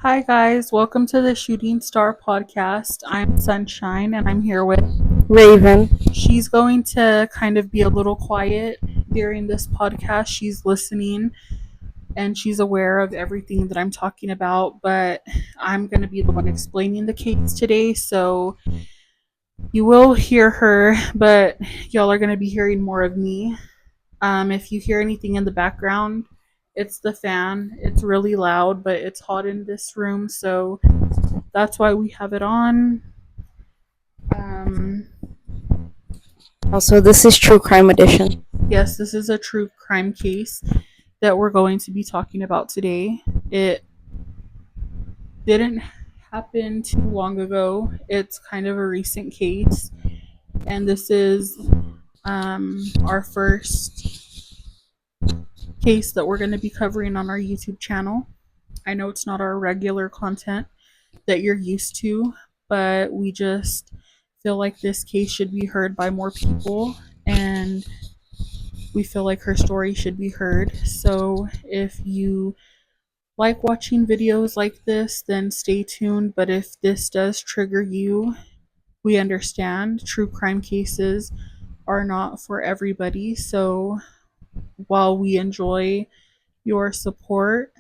Hi, guys. Welcome to the Shooting Star podcast. I'm Sunshine and I'm here with Raven. She's going to kind of be a little quiet during this podcast. She's listening and she's aware of everything that I'm talking about, but I'm going to be the one explaining the case today. So you will hear her, but y'all are going to be hearing more of me. If you hear anything in the background, it's the fan. It's really loud, but it's hot in this room, so that's why we have it on. Um, Also, this is True Crime Edition. yes, this is a true crime case that we're going to be talking about today. It didn't happen too long ago. It's kind of a recent case, and this is our first case that we're going to be covering on our YouTube channel. I know it's not our regular content that you're used to, but we just feel like this case should be heard by more people, and we feel like her story should be heard. So if you like watching videos like this, then stay tuned. But if this does trigger you, we understand. True crime cases are not for everybody. So while we enjoy your support,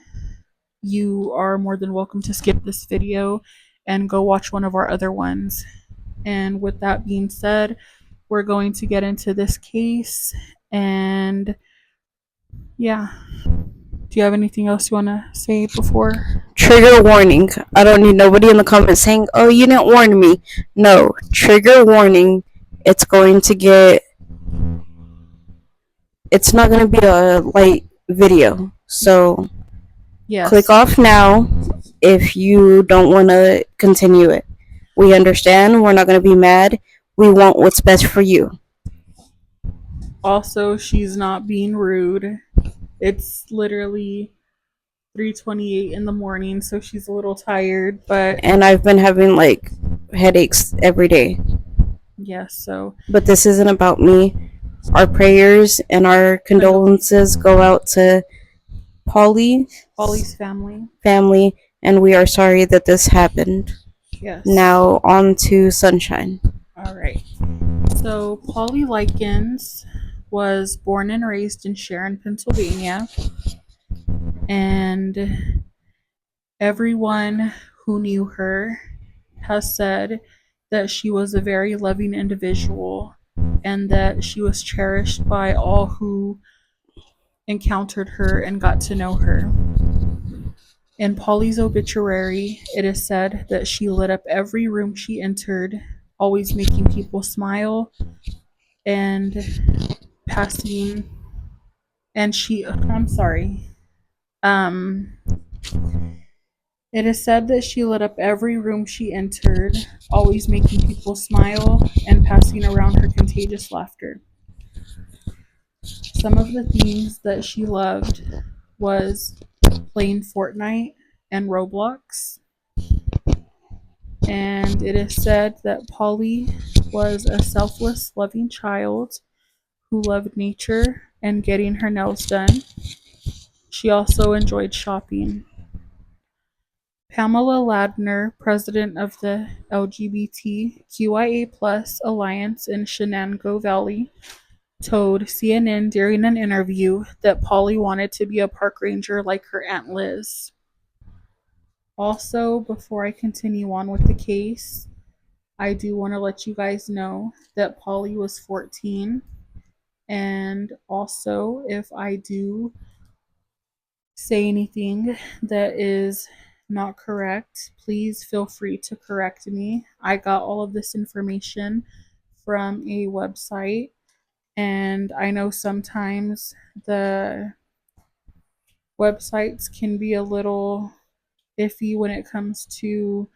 you are more than welcome to skip this video and go watch one of our other ones. And with that being said, we're going to get into this case. And yeah. Do you have anything else you want to say before? Trigger warning. I don't need nobody in the comments saying, oh, you didn't warn me. No, trigger warning. It's going to get. It's not going to be a light video. So Yes. click off now if you don't want to continue it. We understand. We're not going to be mad. We want what's best for you. Also, she's not being rude. It's literally 3:28 in the morning, so she's a little tired, but And I've been having like headaches every day. yes, so But this isn't about me. Our prayers and our condolences go out to Polly's family, and we are sorry that this happened. Yes. Now on to Sunshine. All right. So Polly Likens was born and raised in Sharon, Pennsylvania, and everyone who knew her has said that she was a very loving individual and that she was cherished by all who encountered her and got to know her. In Polly's obituary, it is said that she lit up every room she entered, always making people smile and passing. And I'm sorry. It is said that she lit up every room she entered, always making people smile and passing around her contagious laughter. Some of the themes that she loved was playing Fortnite and Roblox. And it is said that Polly was a selfless, loving child who loved nature and getting her nails done. She also enjoyed shopping. Pamela Ladner, president of the LGBTQIA+ Alliance in Shenango Valley, told CNN during an interview that Polly wanted to be a park ranger like her Aunt Liz. Also, before I continue on with the case, I do want to let you guys know that Polly was 14. And also, if I do say anything that is not correct, please feel free to correct me. I got all of this information from a website, and I know sometimes the websites can be a little iffy when it comes to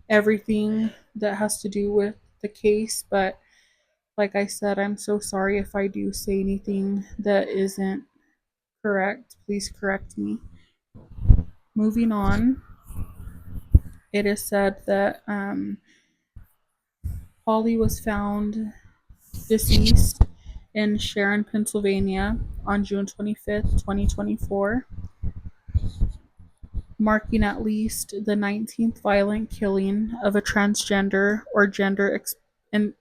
everything that has to do with the case, but like I said, I'm so sorry if I do say anything that isn't correct. Please correct me. Moving on, it is said that Polly was found deceased in Sharon, Pennsylvania on June 25th, 2024. marking at least the 19th violent killing of a transgender or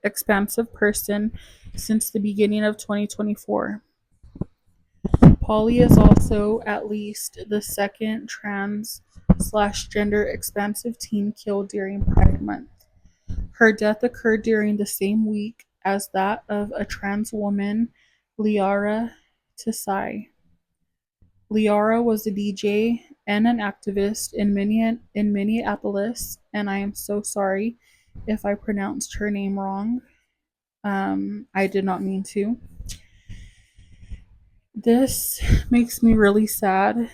expansive person since the beginning of 2024. Polly is also at least the second trans/gender expansive teen killed during Pride Month. Her death occurred during the same week as that of a trans woman, Liara Tesai. Liara was a DJ and an activist in Minneapolis, and I am so sorry if I pronounced her name wrong. I did not mean to. This makes me really sad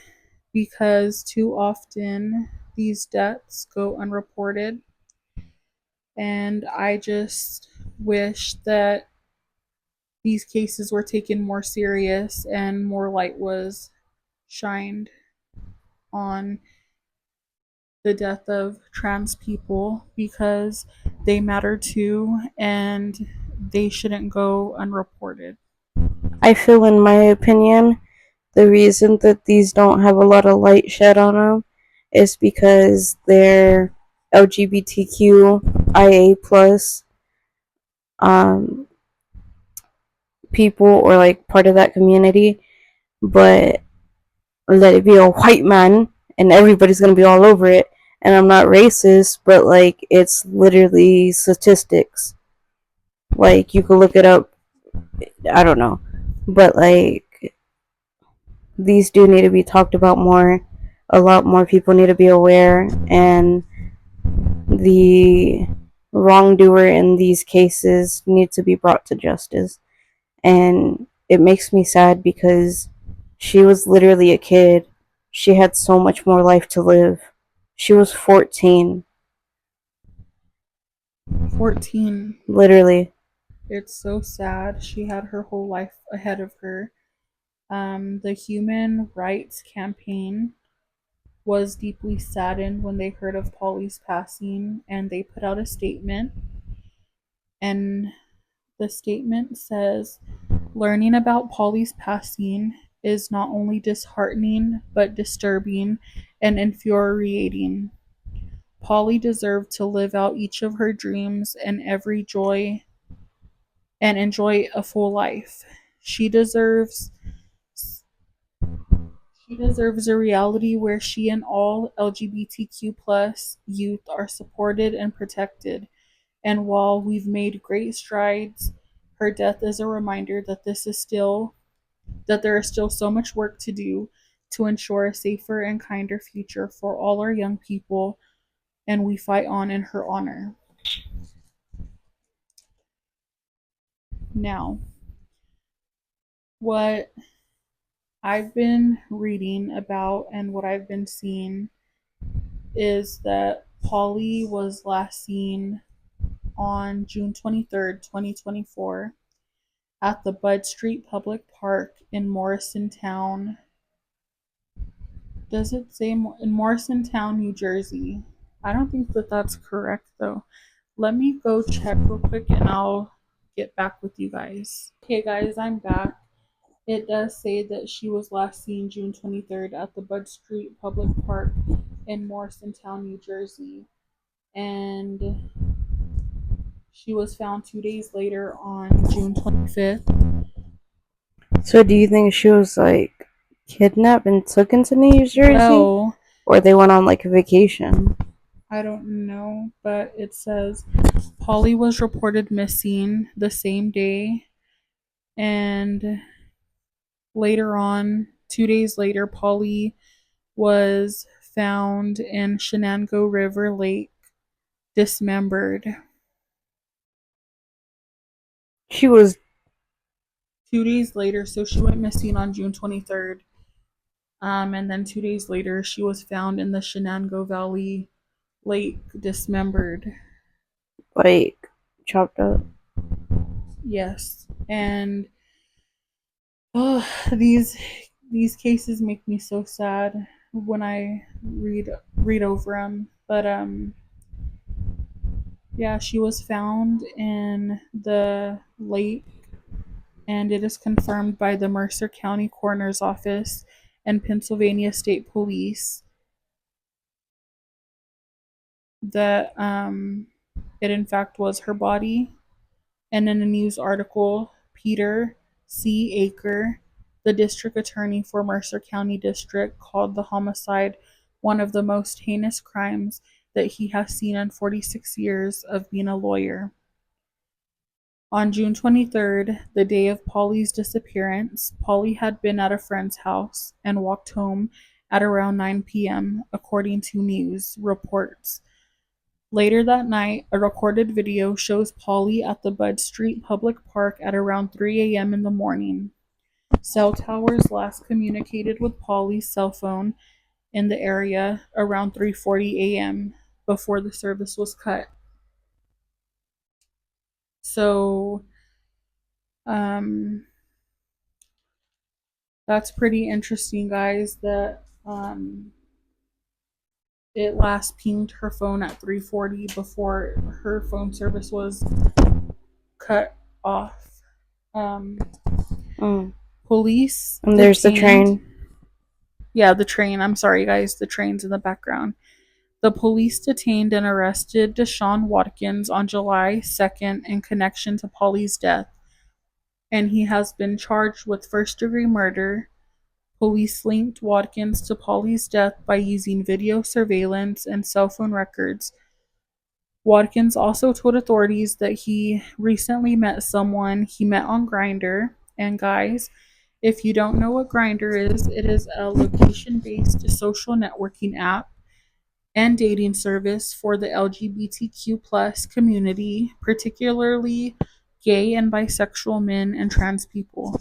because too often these deaths go unreported, and I just wish that these cases were taken more serious and more light was shined on the death of trans people because they matter too and they shouldn't go unreported. I feel, in my opinion, the reason that these don't have a lot of light shed on them is because they're LGBTQIA plus um, people, or like part of that community. But let it be a white man and everybody's gonna be all over it. And I'm not racist, but like it's literally statistics. Like you could look it up. I don't know, but like these do need to be talked about more. A lot more people need to be aware, and the wrongdoer in these cases need to be brought to justice. And it makes me sad because she was literally a kid. She had so much more life to live. She was 14, 14. literally. It's so sad. She had her whole life ahead of her. The Human Rights Campaign was deeply saddened when they heard of Polly's passing, and they put out a statement. And the statement says, learning about Polly's passing is not only disheartening, but disturbing and infuriating. Polly deserved to live out each of her dreams and every joy and enjoy a full life. She deserves she deserves a reality where she and all LGBTQ plus youth are supported and protected. And while we've made great strides, her death is a reminder that there is still so much work to do to ensure a safer and kinder future for all our young people, and we fight on in her honor. Now, what I've been reading about and what I've been seeing is that Polly was last seen on June 23rd, 2024, at the Bud Street Public Park in Morrisontown. Does it say in Morrisontown, New Jersey? I don't think that that's correct though. Let me go check real quick and I'll get back with you guys. Okay, guys, I'm back. It does say that she was last seen June 23rd at the Bud Street Public Park in Morrisontown, New Jersey. And she was found 2 days later on June 25th. So do you think she was like kidnapped and taken to New Jersey? Well, or they went on like a vacation? I don't know, but it says Polly was reported missing the same day, and later on, 2 days later, Polly was found in Shenango River Lake, dismembered. She was 2 days later, so she went missing on June 23rd. And then 2 days later, she was found in the Shenango Valley Lake, dismembered. like chopped up. Yes, and oh, these cases make me so sad when I read over them. But yeah, she was found in the lake, and it is confirmed by the Mercer County Coroner's Office and Pennsylvania State Police. that it in fact was her body. And in a news article, Peter C. Aker, the district attorney for Mercer County District, called the homicide one of the most heinous crimes that he has seen in 46 years of being a lawyer. On June 23rd, the day of Polly's disappearance, Polly had been at a friend's house and walked home at around 9 p.m., according to news reports. Later that night, a recorded video shows Polly at the Bud Street Public Park at around 3 a.m. in the morning. Cell towers last communicated with Polly's cell phone in the area around 3:40 a.m. before the service was cut. So, that's pretty interesting, guys, that it last pinged her phone at 3:40 before her phone service was cut off. Police And there's the train. Yeah, the train. I'm sorry, guys. The train's in the background. The police detained and arrested Deshaun Watkins on July 2nd in connection to Polly's death, and he has been charged with first-degree murder. Police linked Watkins to Polly's death by using video surveillance and cell phone records. Watkins also told authorities that he recently met someone he met on Grindr. And guys, if you don't know what Grindr is, it is a location-based social networking app and dating service for the LGBTQ plus community, particularly gay and bisexual men and trans people.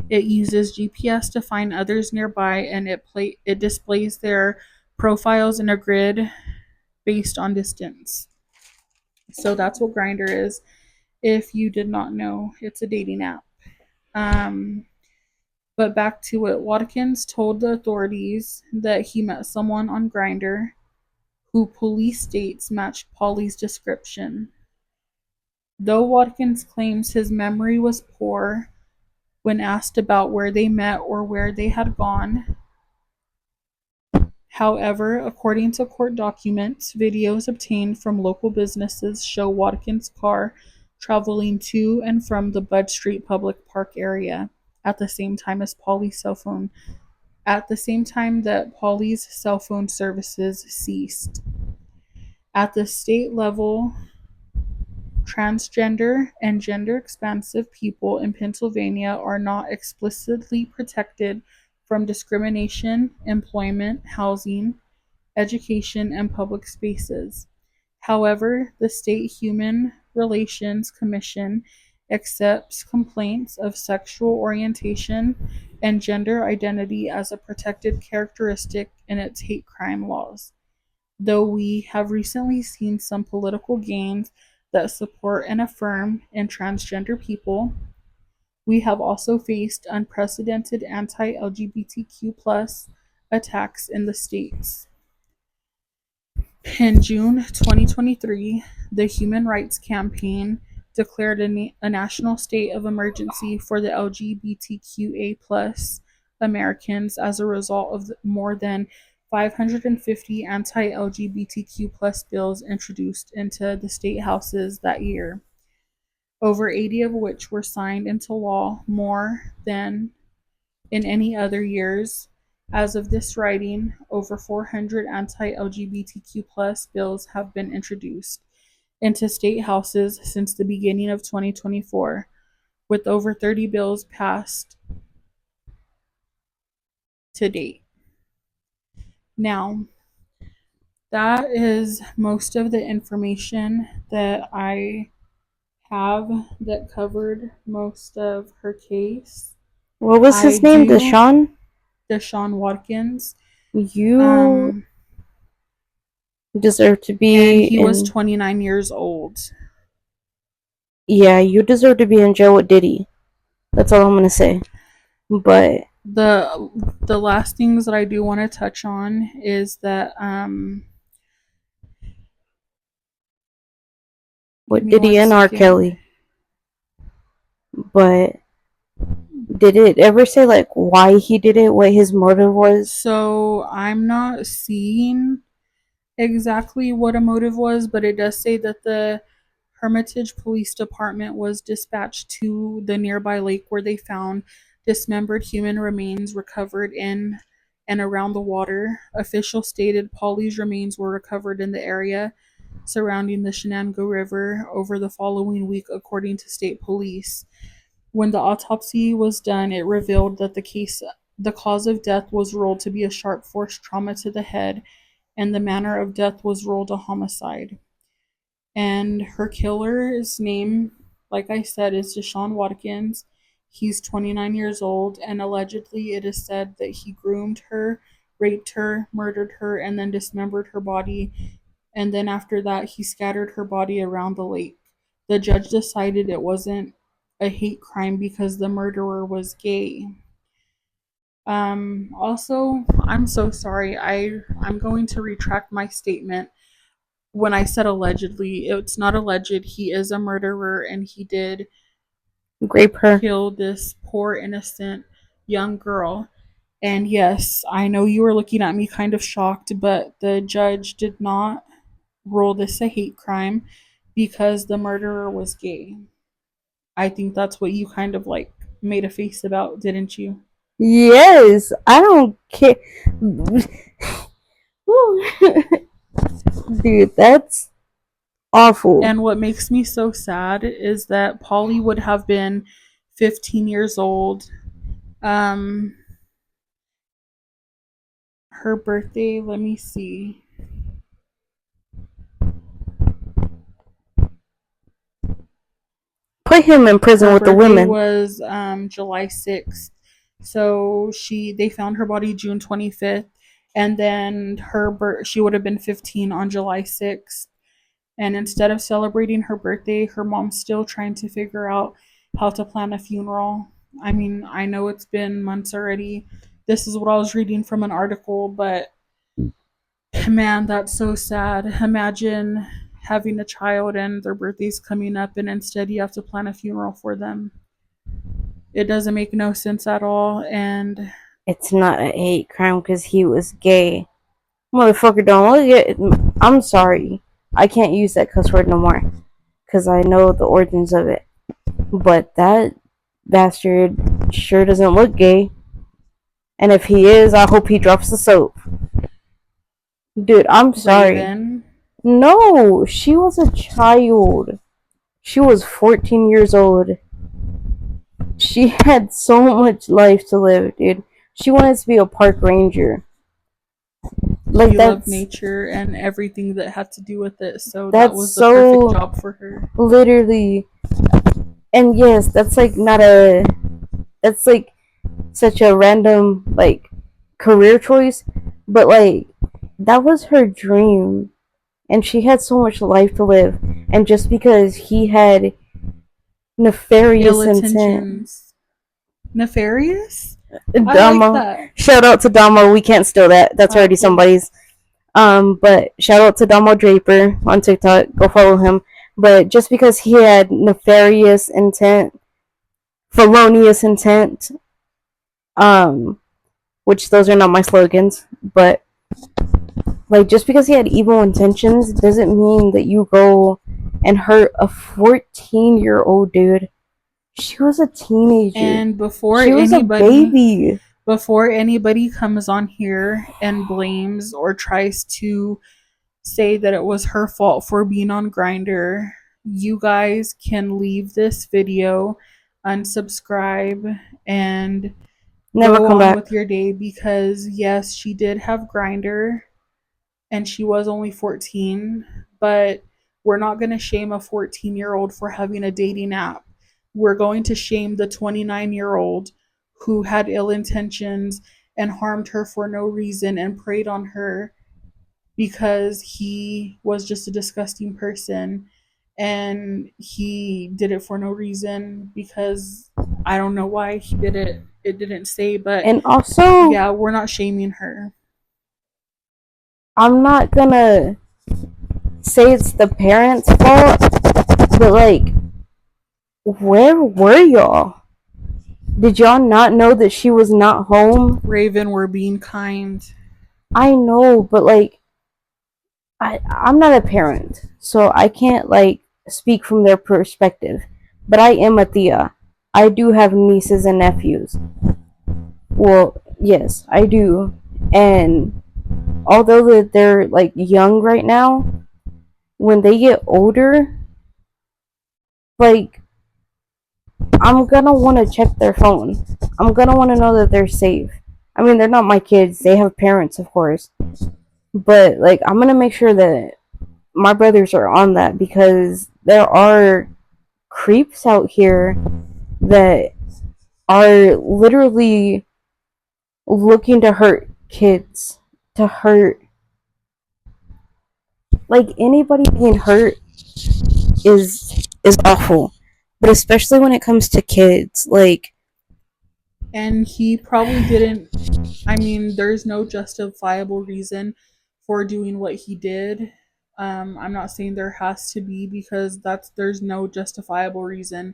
It uses GPS to find others nearby, and it displays their profiles in a grid based on distance. So that's what Grindr is. If you did not know, it's a dating app. But back to it, Watkins told the authorities that he met someone on Grindr who police states matched Polly's description. Though Watkins claims his memory was poor when asked about where they met or where they had gone, however, according to court documents, videos obtained from local businesses show Watkins' car traveling to and from the Bud Street Public Park area at the same time as Polly's cell phone, at the same time that Polly's cell phone services ceased. At the state level, transgender and gender expansive people in Pennsylvania are not explicitly protected from discrimination, employment, housing, education, and public spaces. However, the State Human Relations Commission accepts complaints of sexual orientation and gender identity as a protected characteristic in its hate crime laws. Though we have recently seen some political gains that support and affirm in transgender people, we have also faced unprecedented anti-LGBTQ plus attacks in the states. In June 2023, the Human Rights Campaign declared a national state of emergency for the LGBTQA plus Americans as a result of more than 550 anti-LGBTQ plus bills introduced into the state houses that year, over 80 of which were signed into law more than in any other years. As of this writing, over 400 anti-LGBTQ plus bills have been introduced into state houses since the beginning of 2024, with over 30 bills passed to date. Now, that is most of the information that I have that covered most of her case. What was his name? Deshaun? Deshaun Watkins. You deserve to be. And he was 29 years old. Yeah, you deserve to be in jail with Diddy. That's all I'm gonna say. But the last things that I do want to touch on is that with Diddy and R. Kelly. But did it ever say like why he did it, what his motive was? So I'm not seeing exactly what a motive was, but it does say that the Hermitage Police Department was dispatched to the nearby lake where they found dismembered human remains recovered in and around the water. Officials stated Polly's remains were recovered in the area surrounding the Shenango River over the following week, according to state police. When the autopsy was done, it revealed that the cause of death was ruled to be a sharp force trauma to the head, and the manner of death was ruled a homicide. And her killer's name, like I said, is Deshaun Watkins. He's 29 years old, and allegedly it is said that he groomed her, raped her, murdered her, and then dismembered her body. And then after that, he scattered her body around the lake. The judge decided it wasn't a hate crime because the murderer was gay. Also, I'm so sorry. I'm going to retract my statement when I said allegedly. It's not alleged. He is a murderer and he did Grape her. kill this poor innocent young girl. And yes, I know you were looking at me kind of shocked, but the judge did not rule this a hate crime because the murderer was gay. I think that's what you kind of like made a face about, didn't you? Yes, I don't care. Dude, that's awful. And what makes me so sad is that Polly would have been 15 years old. Um, her birthday, let me see. Put him in prison Her with the birthday women. was July 6th. So they found her body June 25th, and then she would have been 15 on July 6th. And instead of celebrating her birthday, her mom's still trying to figure out how to plan a funeral. I mean, I know it's been months already. This is what I was reading from an article, but man, that's so sad. Imagine having a child and their birthday's coming up, and instead you have to plan a funeral for them. It doesn't make no sense at all. And It's not a hate crime because he was gay. Motherfucker, don't look at. I'm sorry. I can't use that cuss word no more because I know the origins of it. But that bastard sure doesn't look gay. And if he is, I hope he drops the soap. Dude, I'm sorry. Raven, No, she was a child. She was 14 years old. She had so much life to live, dude. She wanted to be a park ranger. Like she loved that's nature and everything that had to do with it, so that that's was the so perfect job for her. literally. And yes, that's like not a. That's like such a random like career choice, but like that was her dream, and she had so much life to live. And just because he had Ill nefarious intent, intentions. Nefarious? I like Damo. that. Shout out to Damo. We can't steal that. That's already Okay. somebody's. But shout out to Damo Draper on TikTok. Go follow him. But just because he had nefarious intent, felonious intent, um, which those are not my slogans, but like just because he had evil intentions doesn't mean that you go and hurt a 14-year-old dude. She was a teenager. And She was a baby. before anybody comes on here and blames or tries to say that it was her fault for being on Grindr, you guys can leave this video, unsubscribe, and Never go come on back. with your day, because yes, she did have Grindr and she was only 14, but we're not going to shame a 14-year-old for having a dating app. We're going to shame the 29-year-old who had ill intentions and harmed her for no reason and preyed on her because he was just a disgusting person, and he did it for no reason because I don't know why he did it. It didn't say, but And also, yeah, we're not shaming her. I'm not gonna say it's the parents' fault, but like, where were y'all? Did y'all not know that she was not home? Raven, we're being kind. I know, but like, I'm not a parent, so I can't like speak from their perspective. But I am a tia. I do have nieces and nephews. Well, yes, I do. And although that they're like young right now, when they get older, like I'm gonna want to check their phone. I'm gonna want to know that they're safe. I mean, they're not my kids. They have parents, of course. But like I'm gonna make sure that my brothers are on that because there are creeps out here that are literally looking to hurt kids, to hurt like anybody being hurt is awful. But especially when it comes to kids, like And he probably didn't. I mean, there's no justifiable reason for doing what he did. I'm not saying there has to be because there's no justifiable reason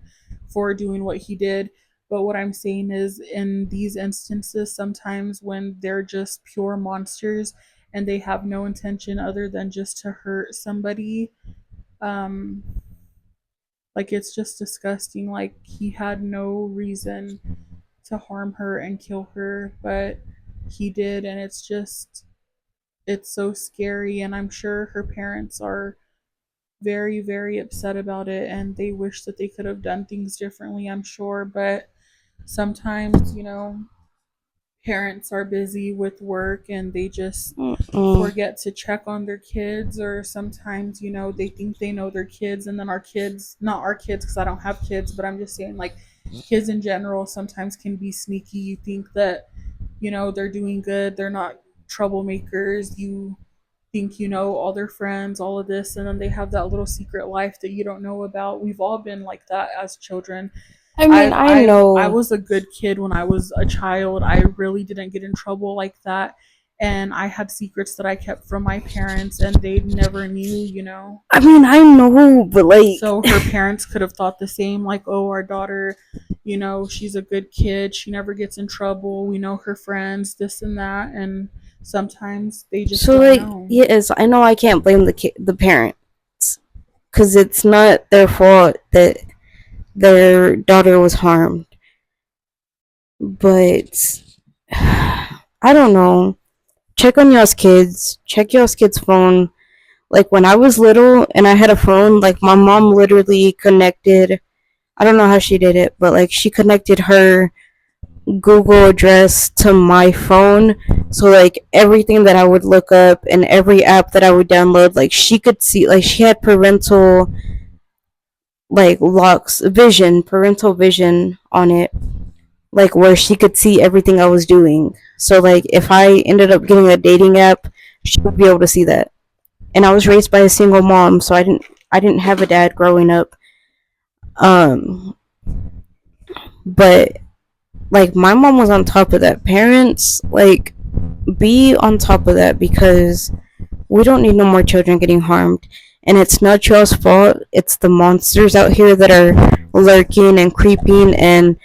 for doing what he did. But what I'm saying is, in these instances, sometimes when they're just pure monsters and they have no intention other than just to hurt somebody, um, like it's just disgusting. Like he had no reason to harm her and kill her, but he did, and it's so scary. And I'm sure her parents are very, very upset about it, and they wish that they could have done things differently, I'm sure. But sometimes, parents are busy with work and they just mm-mm. forget to check on their kids, or sometimes they think they know their kids, and then our kids, not our kids because I don't have kids, but I'm just saying, like, kids in general sometimes can be sneaky. You think that they're doing good, they're not troublemakers, you think you know all their friends, all of this, and then they have that little secret life that you don't know about. We've all been like that as children. I mean, I've I I've I know. was a good kid when I was a child. I really didn't get in trouble like that. And I had secrets that I kept from my parents and they never knew. I mean, I know, but like, So her parents could have thought the same, like, oh, our daughter, she's a good kid. She never gets in trouble. We know her friends, this and that. And sometimes they just so don't like, know. yes, I know I can't blame the parents because it's not their fault that their daughter was harmed. But I don't know. Check on y'all's kids. Check y'all's kids' phone. Like when I was little and I had a phone, like my mom literally connected. I don't know how she did it, but like she connected her Google address to my phone. So like everything that I would look up and every app that I would download, like she could see, like she had parental vision on it, like where she could see everything I was doing. So like if I ended up getting a dating app, she would be able to see that. And I was raised by a single mom, so I didn't have a dad growing up. Um but like my mom was on top of that. Parents, like, be on top of that because we don't need no more children getting harmed. And it's not y'all's fault. It's the monsters out here that are lurking and creeping and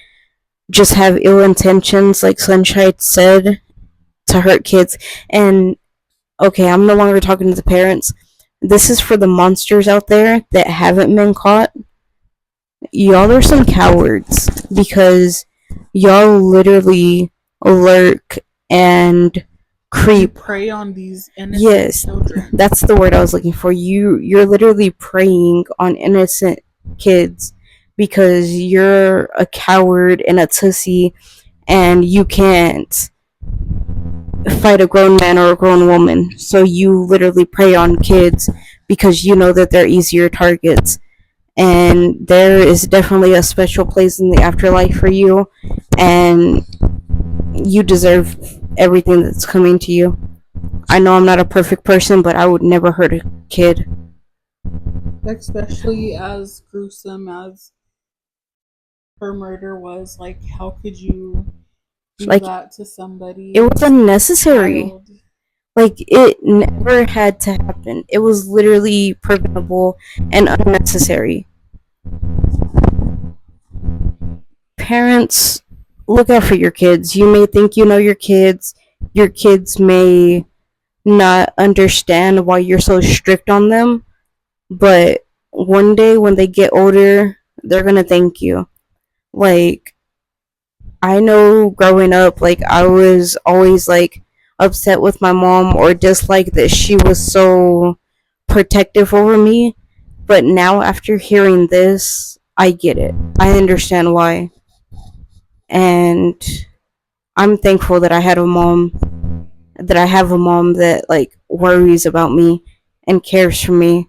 just have ill intentions, like Sunshine said, to hurt kids. And okay, I'm no longer talking to the parents. This is for the monsters out there that haven't been caught. Y'all are some cowards because y'all literally lurk and You creep. prey on these innocent Yes, children. that's the word I was looking for. You're literally preying on innocent kids because you're a coward and a tussy and you can't fight a grown man or a grown woman. So you literally prey on kids because you know that they're easier targets. And there is definitely a special place in the afterlife for you, and you deserve everything that's coming to you. I know I'm not a perfect person, but I would never hurt a kid. Especially as gruesome as her murder was. Like, how could you do Like, that to it somebody, was a unnecessary. child? Like, it never had to happen. It was literally preventable and unnecessary. Parents, look out for your kids. You may think you know your kids. Your kids may not understand why you're so strict on them, but one day when they get older, they're gonna thank you. Like, I know growing up, like, I was always like upset with my mom or disliked that she was so protective over me. But now, after hearing this, I get it. I understand why. And I'm thankful that that I have a mom that, like, worries about me and cares for me.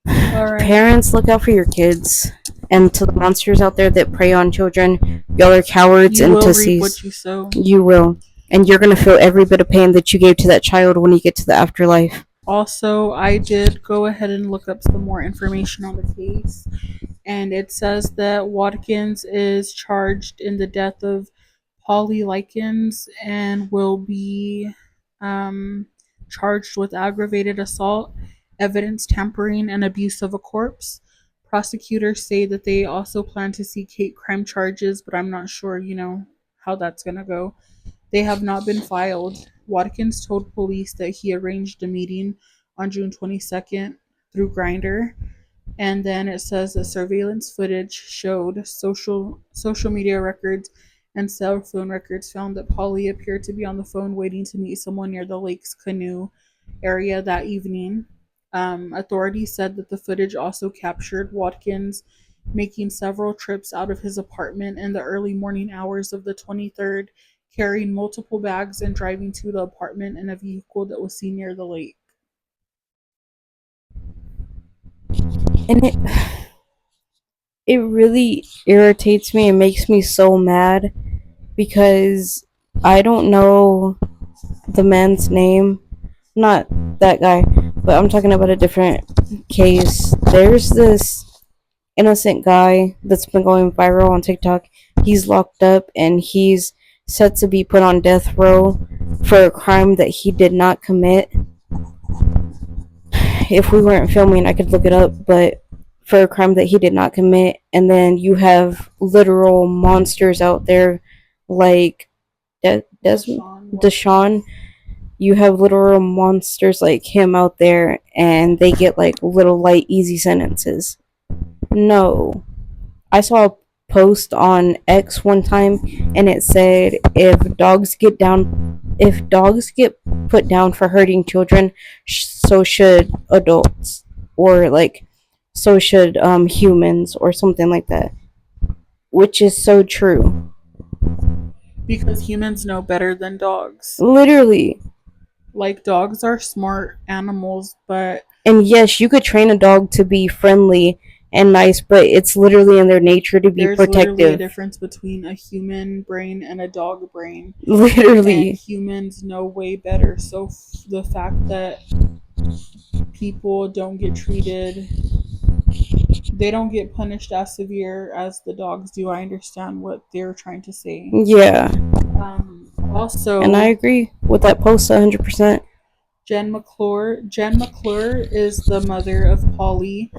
All right. Parents, look out for your kids. And to the monsters out there that prey on children, y'all are cowards You and will reap what tussies. you sow. You will. And you're going to feel every bit of pain that you gave to that child when you get to the afterlife. Also, I did go ahead and look up some more information on the case, and it says that Watkins is charged in the death of Polly Likens and will be um, charged with aggravated assault, evidence tampering, and abuse of a corpse. Prosecutors say that they also plan to seek hate crime charges, but I'm not sure, how that's going to go. They have not been filed. Watkins told police that he arranged a meeting on June 22nd through Grindr, and then it says that surveillance footage showed social media records and cell phone records found that Polly appeared to be on the phone waiting to meet someone near the lake's canoe area that evening. Authorities said that the footage also captured Watkins making several trips out of his apartment in the early morning hours of the 23rd, carrying multiple bags and driving to the apartment in a vehicle that was seen near the lake. And it really irritates me and makes me so mad because I don't know the man's name. Not that guy, but I'm talking about a different case. There's this innocent guy that's been going viral on TikTok. He's locked up and he's set to be put on death row for a crime that he did not commit. If we weren't filming, I could look it up, but for a crime that he did not commit. And then you have literal monsters out there like Deshaun. You have literal monsters like him out there, and they get like little light, easy sentences. No, I saw a post on X one time, and it said if dogs get put down for hurting children, so should adults, or like so should humans, or something like that. Which is so true. Because humans know better than dogs. Literally. Like, dogs are smart animals, but And yes, you could train a dog to be friendly and nice, but it's literally in their nature to be there's literally a protective. difference between a human brain and a dog brain. And Literally. humans know way better. So the fact that people don't get treated, they don't get punished as severe as the dogs do. I understand what they're trying to say. Yeah. And I Also, agree with that post 100%. Jen McClure is the mother of Polly,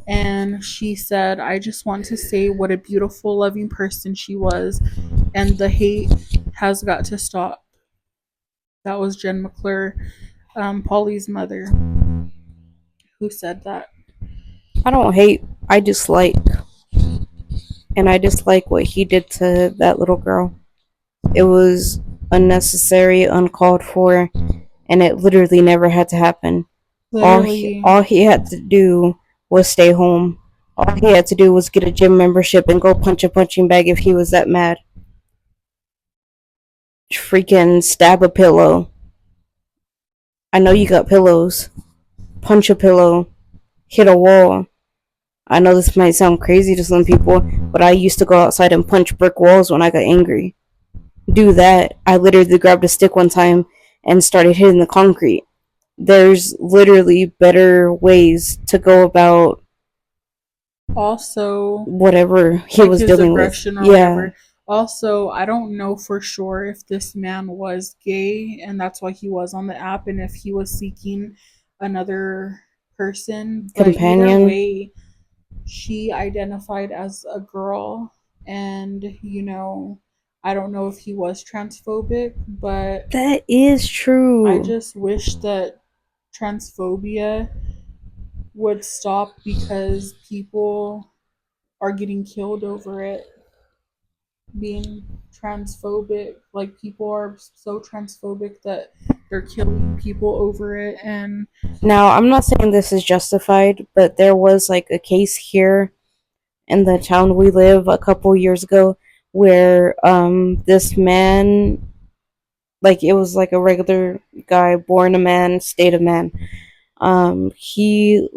and she said, "I just want to say what a beautiful, loving person she was, and the hate has got to stop." That was Jen McClure, Polly's mother, who said that. I don't hate, I dislike. And I dislike what he did to that little girl. It was unnecessary, uncalled for, and it literally never had to happen. Literally, All he had to do was stay home. All he had to do was get a gym membership and go punch a punching bag if he was that mad. Freaking stab a pillow. I know you got pillows. Punch a pillow. Hit a wall. I know this might sound crazy to some people, but I used to go outside and punch brick walls when I got angry. Do that. I literally grabbed a stick one time and started hitting the concrete. There's literally better ways to go about also, whatever he like was his dealing with. aggression or Yeah, whatever. Also, I don't know for sure if this man was gay and that's why he was on the app and if he was seeking another person, but either companion. way, she identified as a girl, and I don't know if he was transphobic, but That is I true. just wish that transphobia would stop because people are getting killed over it being transphobic. Like people are so transphobic that they're killing people over it. And Now, I'm not saying this is justified, but there was like a case here in the town we live a couple years ago where this man, like it was like a regular guy, born a man, stayed a man. He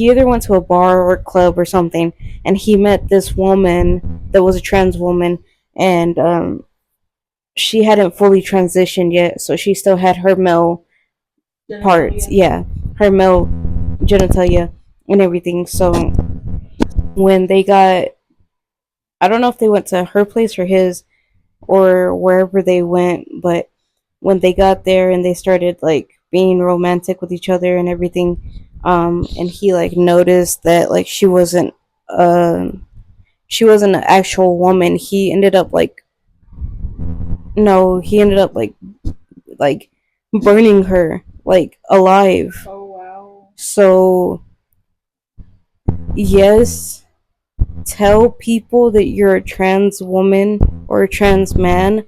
either went to a bar or a club or something, and he met this woman that was a trans woman, and she hadn't fully transitioned yet, so she still had her male parts, genitalia. yeah, her male genitalia and everything. So when they got, I don't know if they went to her place or his or wherever they went, but when they got there and they started like being romantic with each other and everything, and he like noticed that like she wasn't an actual woman. He ended up like no, he ended up like burning her like alive. Oh wow. So yes, tell people that you're a trans woman or a trans man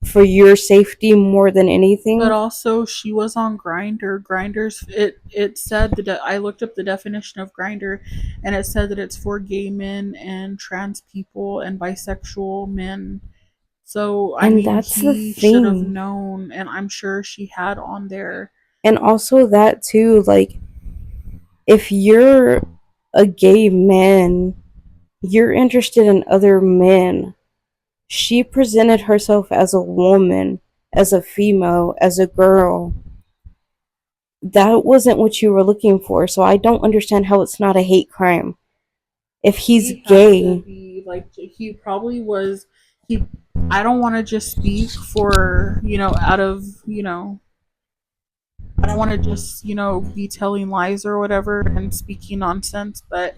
for your safety more than But anything. also, she was on Grinder. Grinders. It said that I looked up the definition of Grinder, and it said that it's for gay men and trans people and bisexual men. So I And mean, that's the he should have thing. known, and I'm sure she had on there. And also that too, like if you're a gay man, you're interested in other men. She presented herself as a woman, as a female, as a girl. That wasn't what you were looking for, so I don't understand how it's not a hate crime. If he's He had to gay, be like he probably was. He. I don't want to just speak for out of I don't want to just be telling lies or whatever and speaking nonsense, but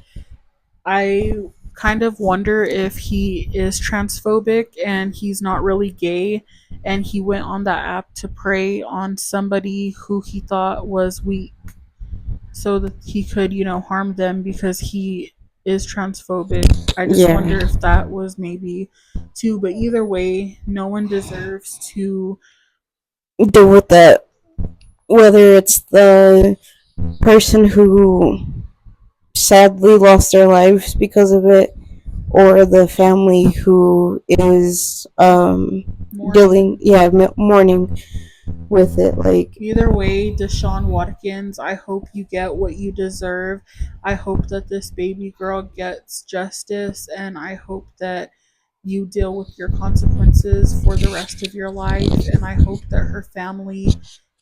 I kind of wonder if he is transphobic and he's not really gay and he went on that app to prey on somebody who he thought was weak so that he could, harm them because he is transphobic. I just yeah, wonder if that was maybe too, but either way, no one deserves to. deal with that. Whether it's the person who sadly lost their lives because of it, or the family who is dealing, Mourning. yeah, mourning with it. Like, Either way, Deshaun Watkins, I hope you get what you deserve. I hope that this baby girl gets justice, and I hope that you deal with your consequences for the rest of your life. And I hope that her family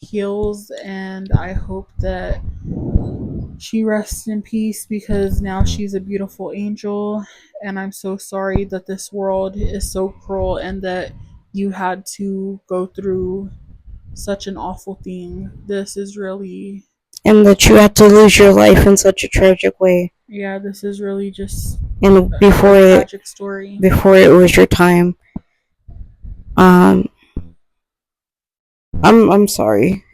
heals, and I hope that she rests in peace because now she's a beautiful angel. And I'm so sorry that this world is so cruel and that you had to go through such an awful thing. This is really, and that you had to lose your life in such a tragic way, yeah, this is really just and a very tragic story. before it was your time. Um, I'm sorry.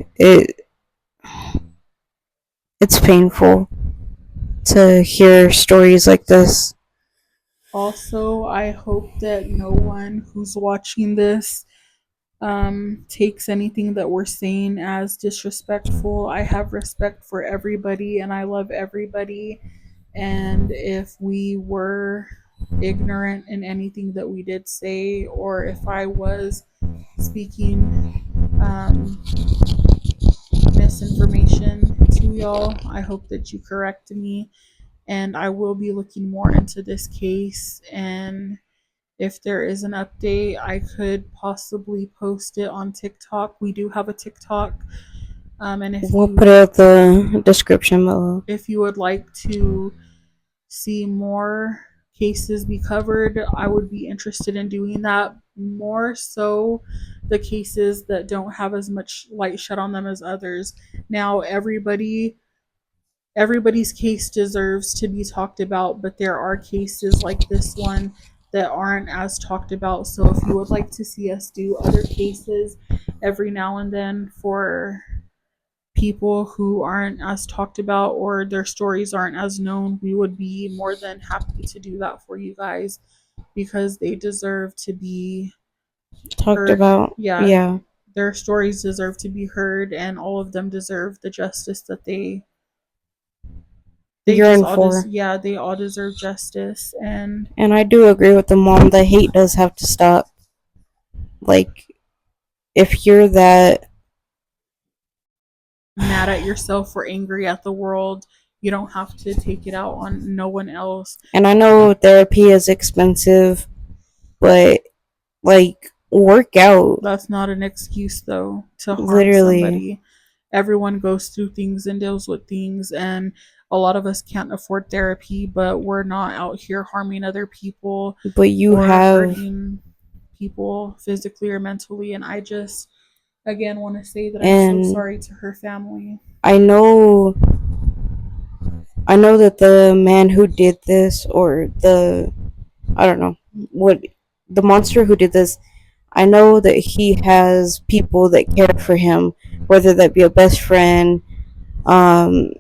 It's painful to hear stories like this. Also, I hope that no one who's watching this takes anything that we're saying as disrespectful. I have respect for everybody and I love everybody. And if we were ignorant in anything that we did say, or if I was speaking um, misinformation to y'all, I hope that you correct me. And I will be looking more into this case. And if there is an update, I could possibly post it on TikTok. We do have a TikTok. And We'll put it at the description below. if you would like to see more cases be covered, I would be interested in doing that. More so the cases that don't have as much light shed on them as others. Now everybody's case deserves to be talked about, but there are cases like this one that aren't as talked about. So if you would like to see us do other cases every now and then for people who aren't as talked about or their stories aren't as known, we would be more than happy to do that for you guys because they deserve to be Talked heard. about. Yeah, Yeah. their stories deserve to be heard, and all of them deserve the justice that they You're just in all for. yeah, they all deserve justice. And And I do agree with the mom that hate does have to stop. Like, if you're that, mad at yourself or angry at the world, you don't have to take it out on no one else. and I know therapy is expensive, but like, work out. That's not an excuse though to harm Literally. somebody. Everyone goes through things and deals with things, and a lot of us can't afford therapy, but we're not out here harming other people But you or have, hurting people physically or mentally. And I just again want to say that I'm so and sorry to her family. I know, I know that the man who did this, or I don't know, what, the monster who did this, I know that he has people that care for him, whether that be a best friend, um,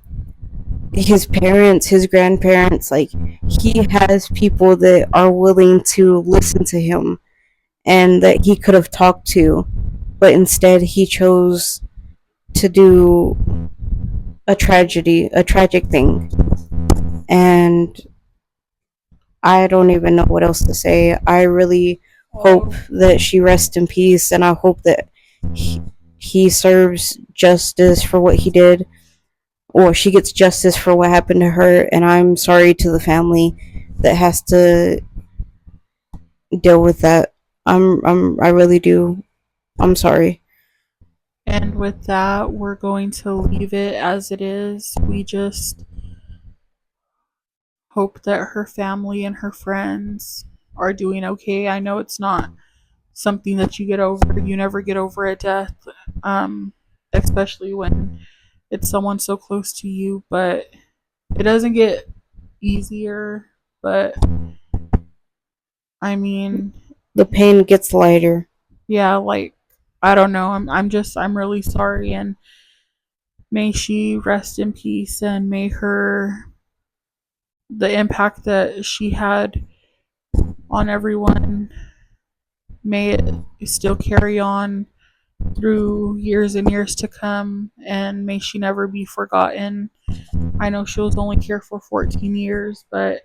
his parents, his grandparents. Like, he has people that are willing to listen to him and that he could have talked to, but instead he chose to do a tragic thing. And I don't even know what else to say. I really hope that she rests in peace, and I hope that he serves justice for what he did, or she gets justice for what happened to her. And I'm sorry to the family that has to deal with that. I really do. I'm sorry. And with that, we're going to leave it as it is. We just hope that her family and her friends are doing okay. I know it's not something that you get over. You never get over a death, especially when it's someone so close to you, but it doesn't get easier. But I mean, The pain gets lighter. yeah, like I don't know. I'm really sorry, and may she rest in peace, and may her the impact that she had on everyone, may it still carry on through years and years to come, and may she never be forgotten. I know she was only here for 14 years, but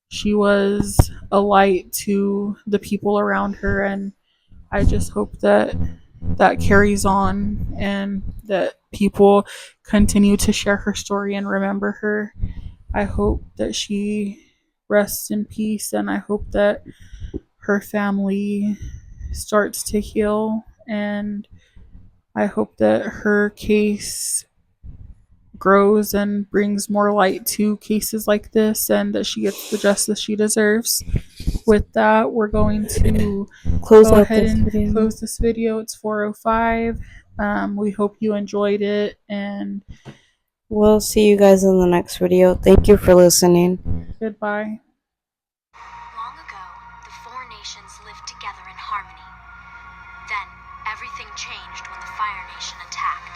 she was a light to the people around her, and I just hope that that carries on and that people continue to share her story and remember her. I hope that she rests in peace, and I hope that her family starts to heal, and I hope that her case grows and brings more light to cases like this and that she gets the justice she deserves. With that, we're going to Close go out ahead this and video. close this video. It's 4:05. We hope you enjoyed it, and We'll see you guys in the next video. Thank you for listening. goodbye. Long ago, the four nations lived together in harmony. Then, everything changed when the Fire Nation attacked.